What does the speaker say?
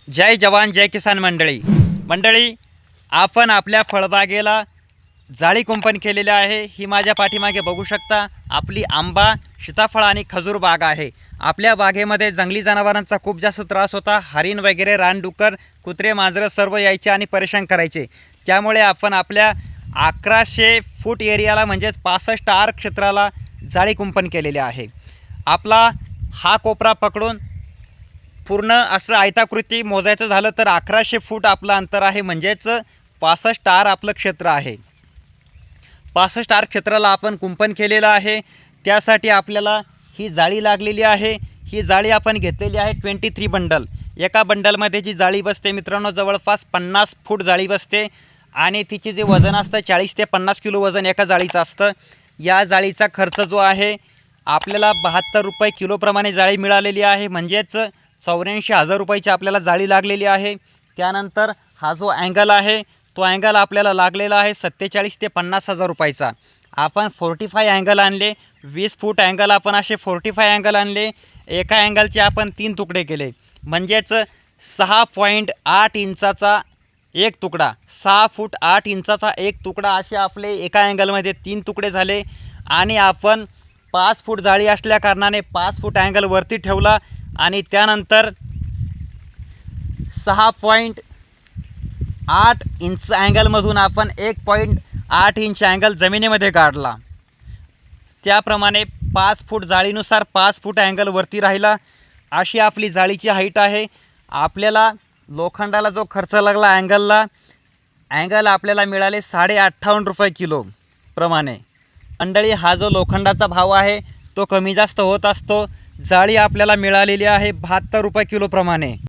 जय जवान जय किसान मंडळी, आपण आपल्या फळबागेला जाळी कुंपण केलेले आहे। ही माझ्या पाठीमागे बघू शकता आपली आंबा, सीताफळ आणि खजूर बाग आहे। आपल्या बागेमध्ये जंगली जनावरांचा खूप जास्त त्रास होता। हरिण वगैरे, रानडुक्कर, कुत्रे, मांजरं सर्व यायचे आणि परेशान करायचे। त्यामुळे आपण आपल्या 1100 फूट एरियाला म्हणजेच 65 आर क्षेत्राला जाळी कुंपण केलेले आहे। आपला हा कोपरा पकडून पूर्ण असं आयताकृती मोजायचं झालं तर 1100 फूट आपलं अंतर आहे, म्हणजेच 65 आर आपलं क्षेत्र आहे। 65 आर क्षेत्राला आपण कुंपण केलेलं आहे। त्यासाठी आपल्याला ही जाळी लागलेली आहे। ही जाळी आपण घेतलेली आहे 23 बंडल। एका बंडलमध्ये जी जाळी बसते मित्रांनो जवळपास 50 फूट जाळी बसते आणि तिचे जे वजन असतं 40 ते 50 किलो वजन एका जाळीचं असतं। या जाळीचा खर्च जो आहे आपल्याला 72 रुपये किलोप्रमाणे जाळी मिळालेली आहे, म्हणजेच 84,000 रुपयाची आपल्याला जाळी लागलेली आहे। त्यानंतर हा जो अँगल आहे तो अँगल आपल्याला लागलेला आहे 47 ते 50,000 रुपयाचा। आपण 45 अँगल आणले, 20 फूट अँगल आपण असे 45 अँगल आणले। एका अँगलचे आपण 3 तुकडे केले, म्हणजेच 6.8 इंचाचा एक तुकडा, 6 फूट 8 इंचाचा एक तुकडा, असे आपले एका अँगलमध्ये 3 तुकडे झाले। आणि आपण 5 फूट जाळी असल्या कारणाने 5 फूट अँगल वरती ठेवला आणि त्यानंतर 6.8 इंच अँगलमधून आपण 1.8 इंच अँगल जमिनीमध्ये काढला। त्याप्रमाणे 5 फूट जाळीनुसार 5 फूट अँगल वरती राहिला। अशी आपली जाळीची हाईट आहे। आपल्याला लोखंडाला जो खर्च लागला अँगल आपल्याला मिळाले 58.5 रुपये किलो प्रमाणे। मंडळी, हा जो लोखंडाचा भाव आहे तो कमी जास्त होत असतो। जाळी आपल्याला मिळालेली आहे 72 रुपये किलो प्रमाणे।